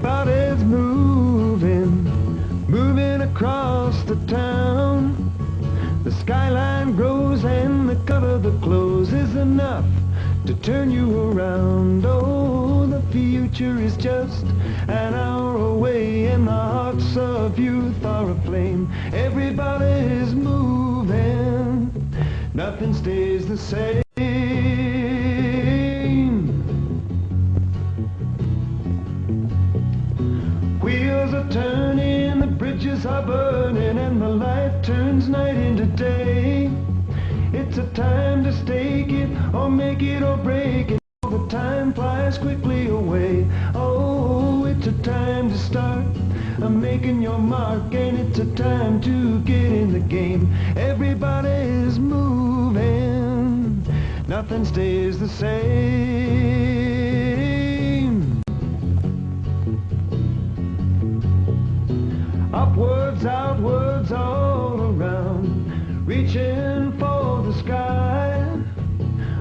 Everybody's moving, moving across the town. The skyline grows and the cut of the clothes is enough to turn you around. Oh, the future is just an hour away and the hearts of youth are aflame. Everybody's moving, nothing stays the same. Wheels are turning, the bridges are burning, and the light turns night into day. It's a time to stake it, or make it or break it. The time flies quickly away. Oh, it's a time to start making your mark, and it's a time to get in the game. Everybody's moving, nothing stays the same. Upwards, outwards, all around, reaching for the sky.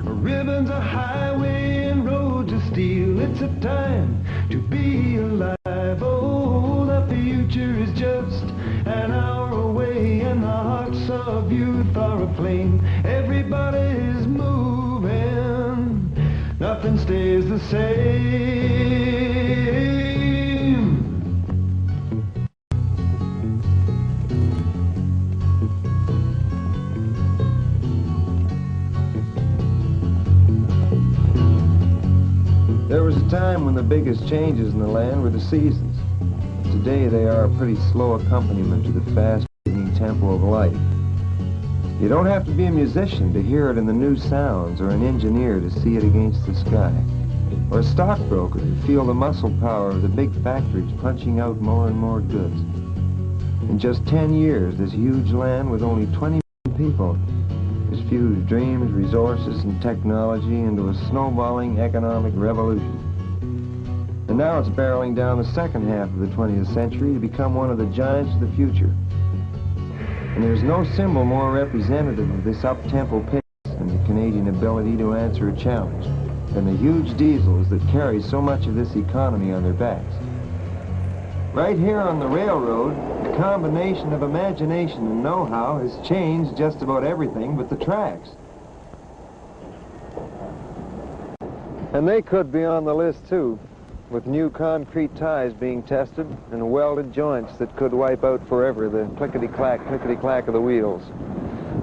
Ribbons of highway and roads of steel. It's a time to be alive. Oh, the future is just an hour away and the hearts of youth are aflame. Everybody's moving, nothing stays the same. There was a time when the biggest changes in the land were the seasons. Today they are a pretty slow accompaniment to the fast-moving tempo of life. You don't have to be a musician to hear it in the new sounds, or an engineer to see it against the sky, or a stockbroker to feel the muscle power of the big factories punching out more and more goods. In just 10 years, this huge land with only 20 million people has fused dreams, resources, and technology into a snowballing economic revolution. And now it's barreling down the second half of the 20th century to become one of the giants of the future. And there's no symbol more representative of this up-tempo pace and the Canadian ability to answer a challenge than the huge diesels that carry so much of this economy on their backs. Right here on the railroad, the combination of imagination and know-how has changed just about everything but the tracks. And they could be on the list too, with new concrete ties being tested and welded joints that could wipe out forever the clickety-clack of the wheels,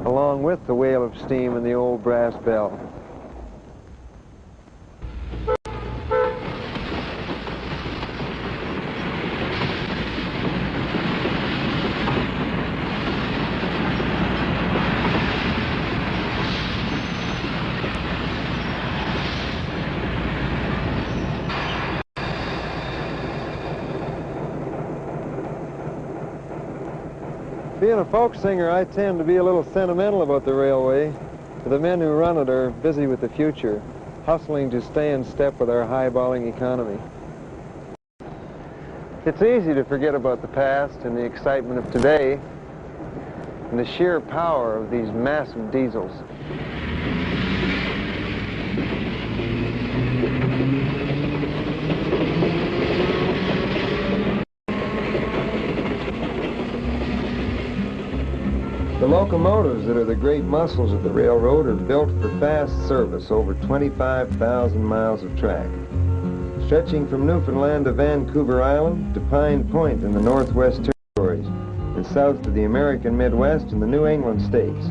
along with the wail of steam and the old brass bell. Being a folk singer, I tend to be a little sentimental about the railway. The men who run it are busy with the future, hustling to stay in step with our high-balling economy. It's easy to forget about the past and the excitement of today and the sheer power of these massive diesels. The locomotives that are the great muscles of the railroad are built for fast service over 25,000 miles of track, stretching from Newfoundland to Vancouver Island to Pine Point in the Northwest Territories and south to the American Midwest and the New England states.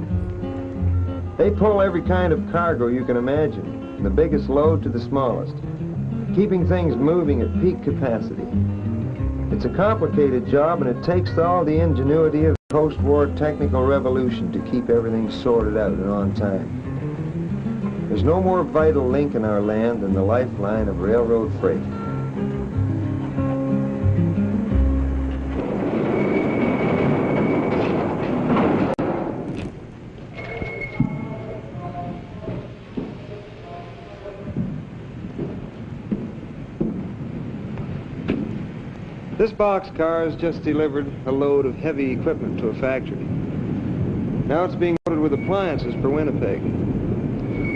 They pull every kind of cargo you can imagine, from the biggest load to the smallest, keeping things moving at peak capacity. It's a complicated job, and it takes all the ingenuity of the post-war technical revolution to keep everything sorted out and on time. There's no more vital link in our land than the lifeline of railroad freight. This boxcar has just delivered a load of heavy equipment to a factory. Now it's being loaded with appliances for Winnipeg.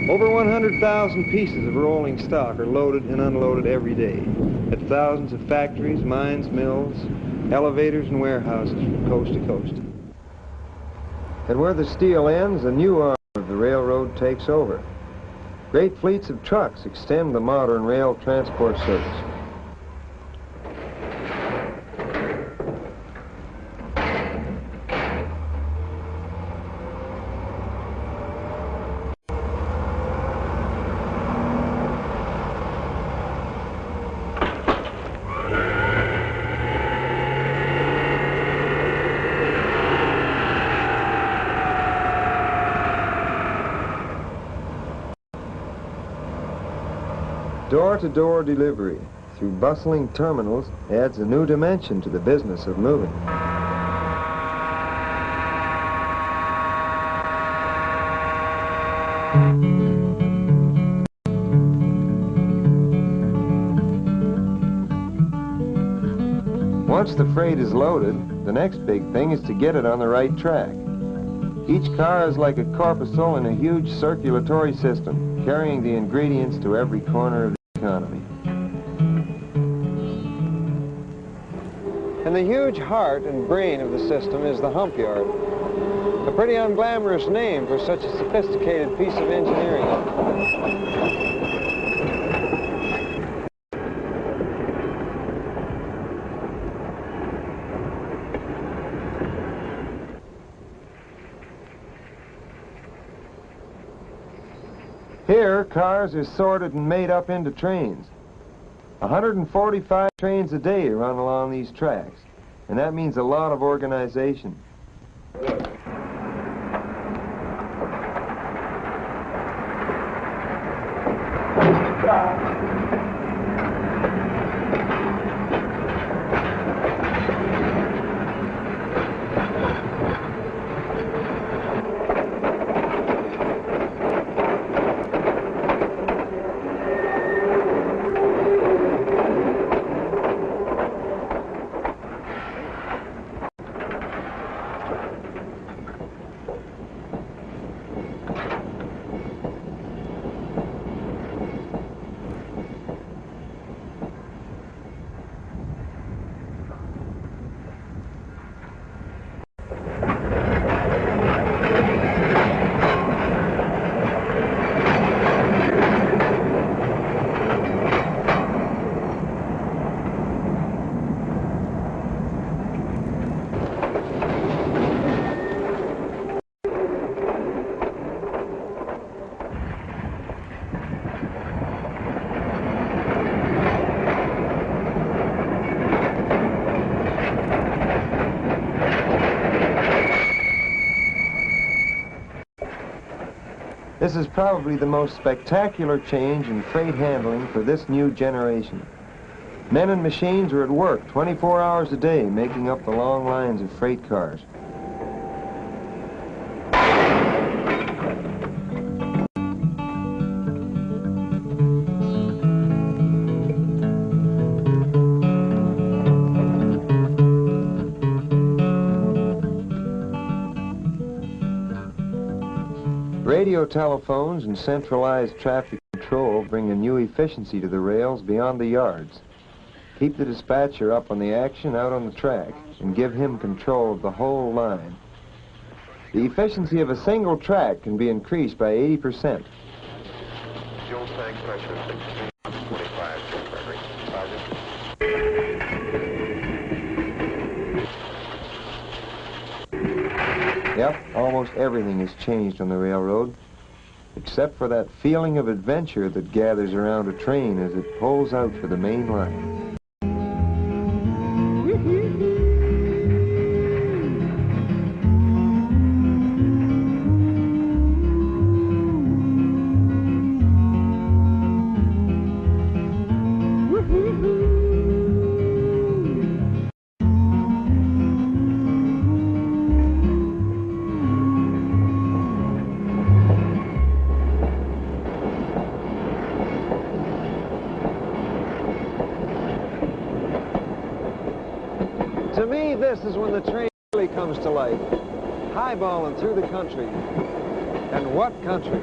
Over 100,000 pieces of rolling stock are loaded and unloaded every day at thousands of factories, mines, mills, elevators, and warehouses from coast to coast. And where the steel ends, a new arm of the railroad takes over. Great fleets of trucks extend the modern rail transport service. Door-to-door delivery through bustling terminals adds a new dimension to the business of moving. Once the freight is loaded, the next big thing is to get it on the right track. Each car is like a corpuscle in a huge circulatory system, carrying the ingredients to every corner of the economy. And the huge heart and brain of the system is the hump yard. A pretty unglamorous name for such a sophisticated piece of engineering. Here, cars are sorted and made up into trains. 145 trains a day run along these tracks, and that means a lot of organization. This is probably the most spectacular change in freight handling for this new generation. Men and machines are at work 24 hours a day, making up the long lines of freight cars. Radio telephones and centralized traffic control bring a new efficiency to the rails beyond the yards. Keep the dispatcher up on the action out on the track and give him control of the whole line. The efficiency of a single track can be increased by 80%. Fuel tank pressure 1625 Frederick. Yep, almost everything has changed on the railroad, except for that feeling of adventure that gathers around a train as it pulls out for the main line. To me, this is when the train really comes to life, highballing through the country. And what country?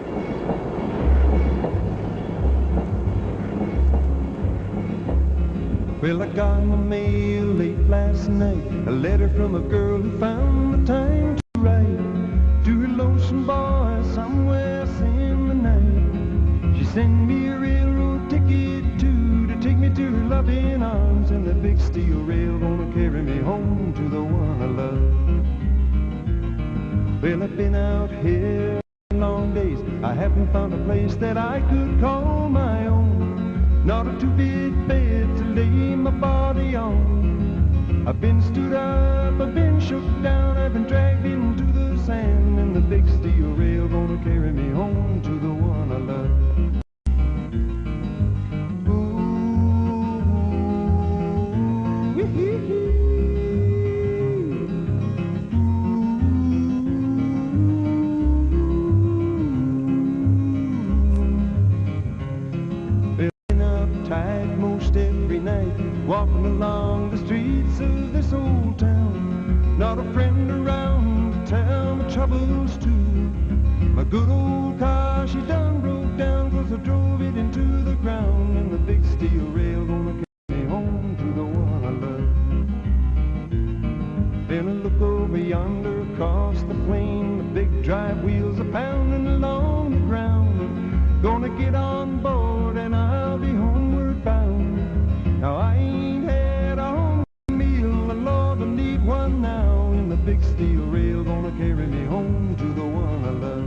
Well, I got my mail late last night, a letter from a girl who found the time to write to her lonesome boy somewhere in the night. She sent me a railroad ticket too, to take me to her loving arms, and the big steel rail gonna carry me home to the one I love. Well, I've been out here long days, I haven't found a place that I could call my own. Not a two-bit bed to lay my body on. I've been stood up, I've been shook down, I've been dragged into the sand, and the big steel rail gonna carry me home to the one I love. Walking along the streets of this old town, not a friend around to tell my troubles to. My good old car, she done broke down, 'cause I drove it into the ground, and the big steel rail gonna carry me home to the one I love. Then I look over yonder across the plain, the big drive wheels are pounding along the ground. Gonna get on board and I'll be homeward bound. Now I ain't had a home meal, and Lord, I need one now, and the big steel rail gonna carry me home to the one I love.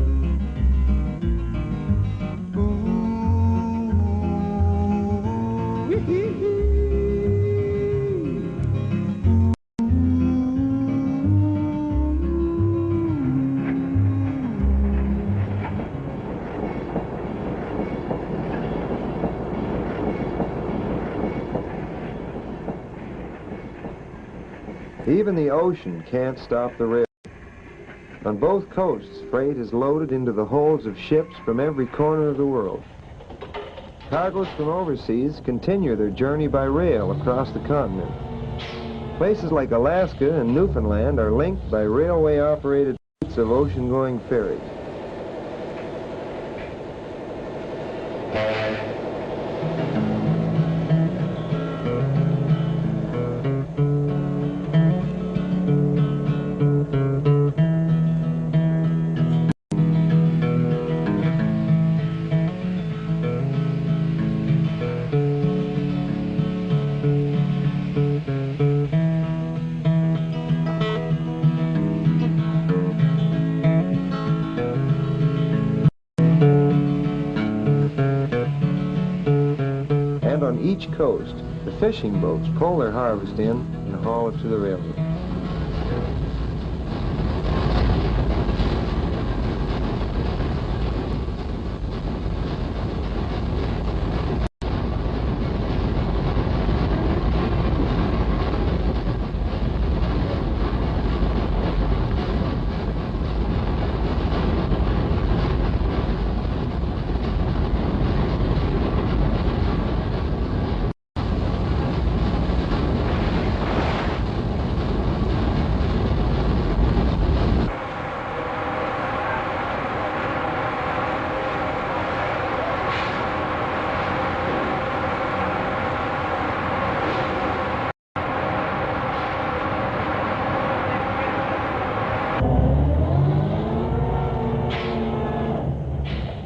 Even the ocean can't stop the rail. On both coasts, freight is loaded into the holds of ships from every corner of the world. Cargoes from overseas continue their journey by rail across the continent. Places like Alaska and Newfoundland are linked by railway-operated fleets of ocean-going ferries. On each coast, the fishing boats pull their harvest in and haul it to the railroad.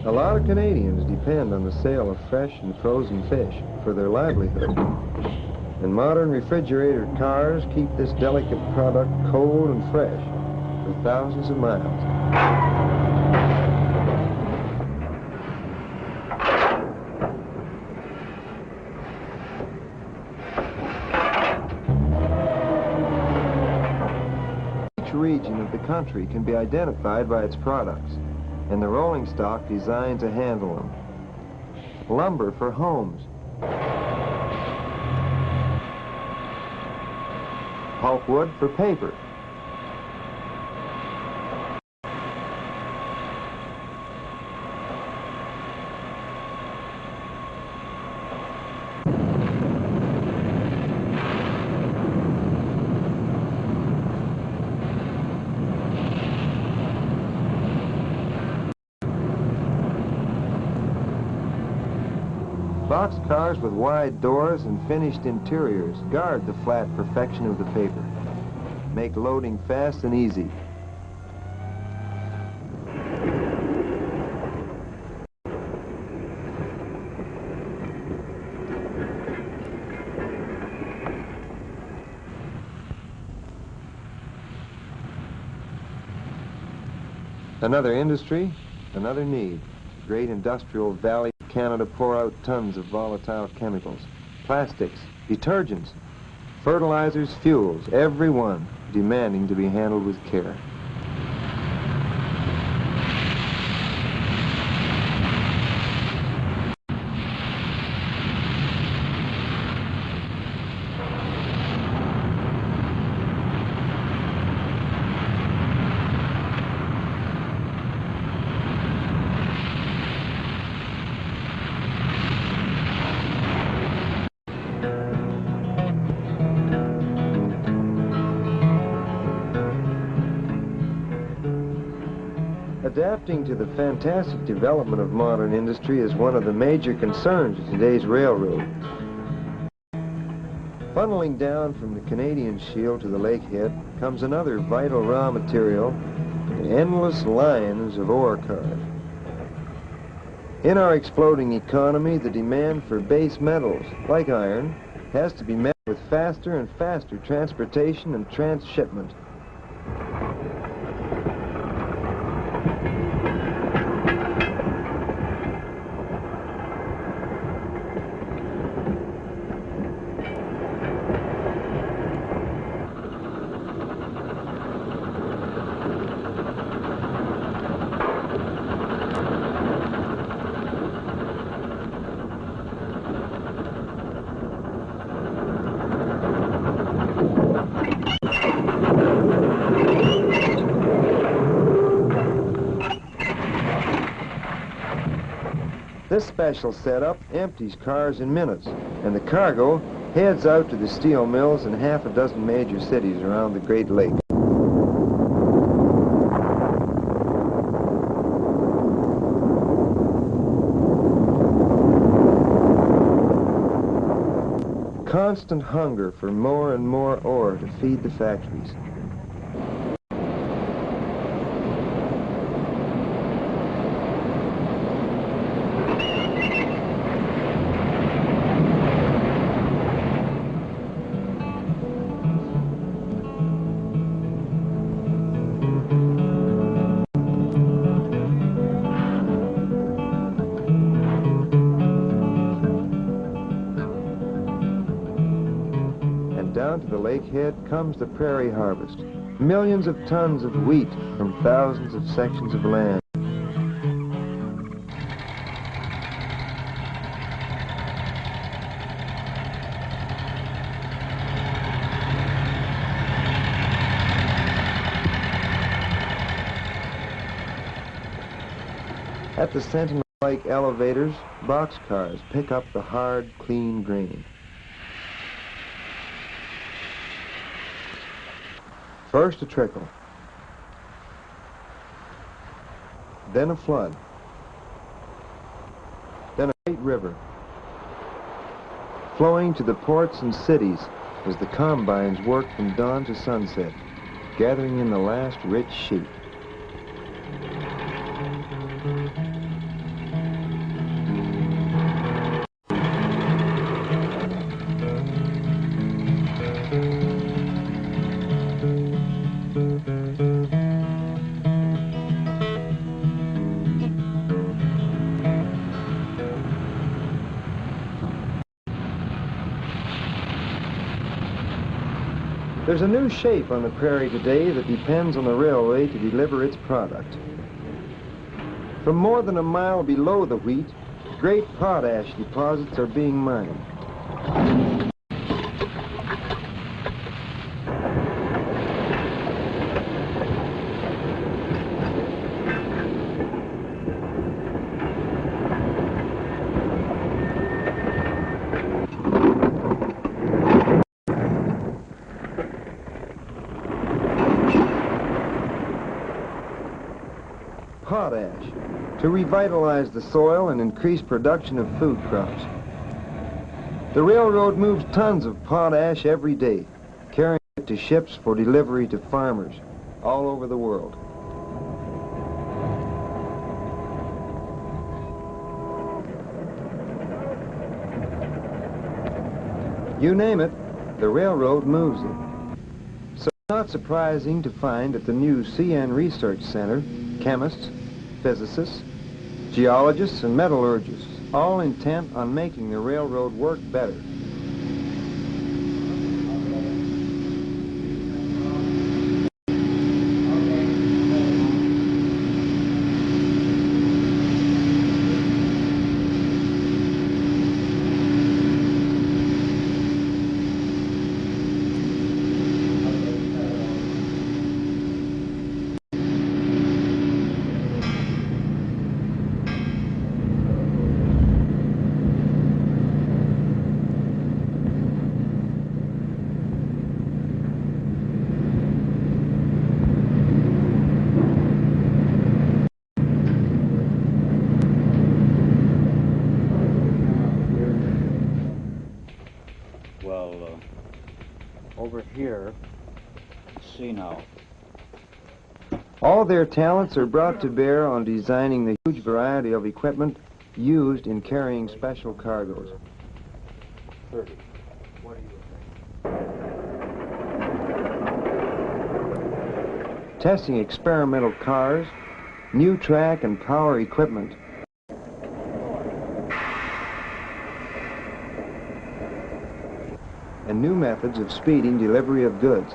A lot of Canadians depend on the sale of fresh and frozen fish for their livelihood. And modern refrigerated cars keep this delicate product cold and fresh for thousands of miles. Each region of the country can be identified by its products, and the rolling stock designed to handle them. Lumber for homes, pulpwood for paper, Boxcars with wide doors and finished interiors guard the flat perfection of the paper. Make loading fast and easy. Another industry, another need. Great industrial valley of Canada pour out tons of volatile chemicals, plastics, detergents, fertilizers, fuels, every one demanding to be handled with care. Adapting to the fantastic development of modern industry is one of the major concerns of today's railroad. Funneling down from the Canadian Shield to the lakehead comes another vital raw material, the endless lines of ore cars. In our exploding economy, the demand for base metals, like iron, has to be met with faster and faster transportation and transshipment. This special setup empties cars in minutes, and the cargo heads out to the steel mills in half a dozen major cities around the Great Lake. Constant hunger for more and more ore to feed the factories. Down to the lakehead comes the prairie harvest. Millions of tons of wheat from thousands of sections of land. At the sentinel-like elevators, boxcars pick up the hard, clean grain. First a trickle, then a flood, then a great river, flowing to the ports and cities as the combines work from dawn to sunset, gathering in the last rich sheep. There's a new shape on the prairie today that depends on the railway to deliver its product. From more than a mile below the wheat, great potash deposits are being mined. Potash, to revitalize the soil and increase production of food crops. The railroad moves tons of potash every day, carrying it to ships for delivery to farmers all over the world. You name it, the railroad moves it. So it's not surprising to find at the new CN Research Center, chemists, physicists, geologists, and metallurgists, all intent on making the railroad work better. Over here, see now. All their talents are brought to bear on designing the huge variety of equipment used in carrying special cargoes. 30. What do you think? Testing experimental cars, new track and power equipment, and new methods of speeding delivery of goods.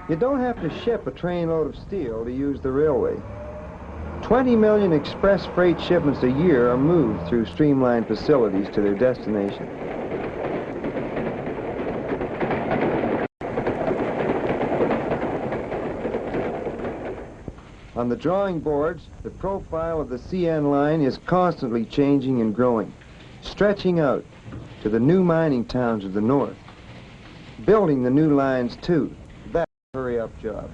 You don't have to ship a trainload of steel to use the railway. 20 million express freight shipments a year are moved through streamlined facilities to their destination. On the drawing boards, the profile of the CN line is constantly changing and growing, stretching out to the new mining towns of the north. Building the new lines, too. That's a hurry-up job.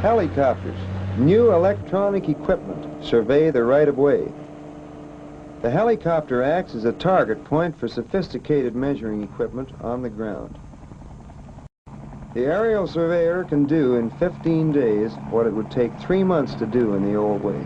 Helicopters, new electronic equipment, survey the right-of-way. The helicopter acts as a target point for sophisticated measuring equipment on the ground. The aerial surveyor can do in 15 days what it would take 3 months to do in the old way.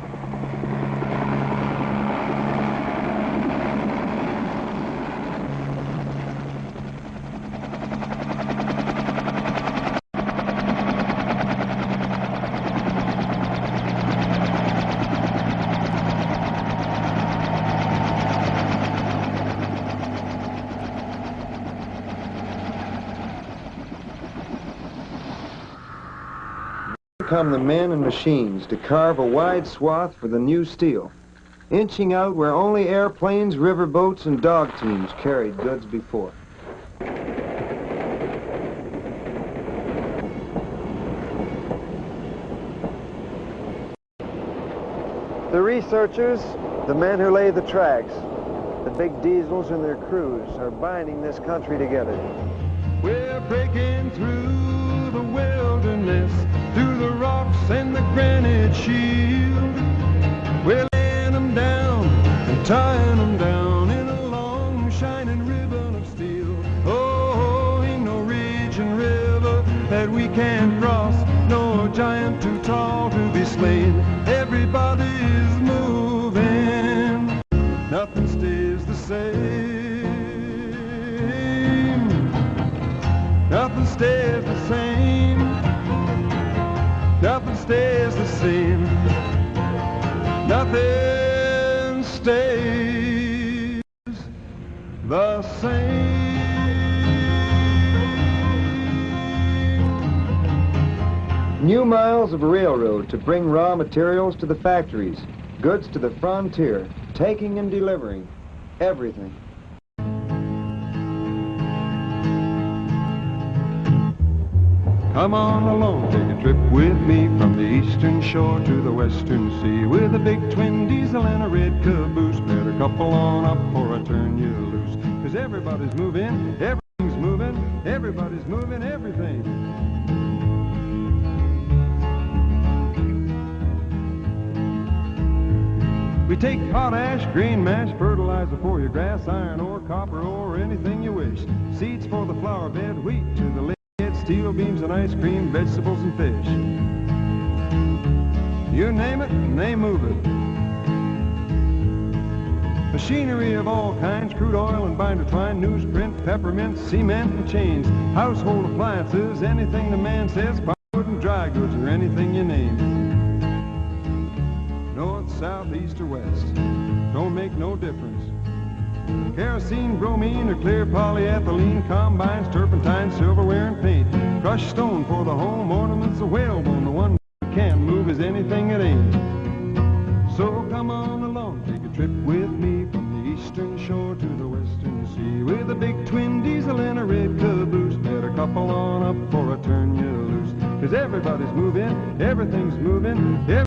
Come the men and machines to carve a wide swath for the new steel, inching out where only airplanes, riverboats, and dog teams carried goods before. The researchers, the men who lay the tracks, the big diesels and their crews are binding this country together. We're breaking through the wilderness, through the rocks and the granite shield. We're laying them down and tying them down in a long shining ribbon of steel. Oh, ain't no ridge and river that we can't cross, no giant too tall to be slain. Everybody's moving, nothing stays the same. Nothing stays the same. Nothing stays the same. Nothing stays the same. New miles of railroad to bring raw materials to the factories, goods to the frontier, taking and delivering, everything. Come on along, take a trip with me from the eastern shore to the western sea, with a big twin diesel and a red caboose. Better couple on up or I turn you loose, 'cause everybody's moving, everything's moving, everybody's moving everything. We take potash, grain mash, fertilizer for your grass, iron ore, copper ore, anything you wish. Seeds for the flower bed, wheat to the lead, steel beams and ice cream, vegetables and fish. You name it, and they move it. Machinery of all kinds, crude oil and binder twine, newsprint, peppermint, cement and chains, household appliances, anything the man says, firewood and dry goods, or anything you name. North, south, east, or west, don't make no difference. Kerosene, bromine, or clear polyethylene, combines, turpentine, silverware, and paint. Crushed stone for the home, ornaments, a whalebone. The one you can't move is anything it ain't. So come on along, take a trip with me from the eastern shore to the western sea, with a big twin diesel and a red caboose. Better couple on up or I turn you loose, 'cause everybody's moving, everything's moving.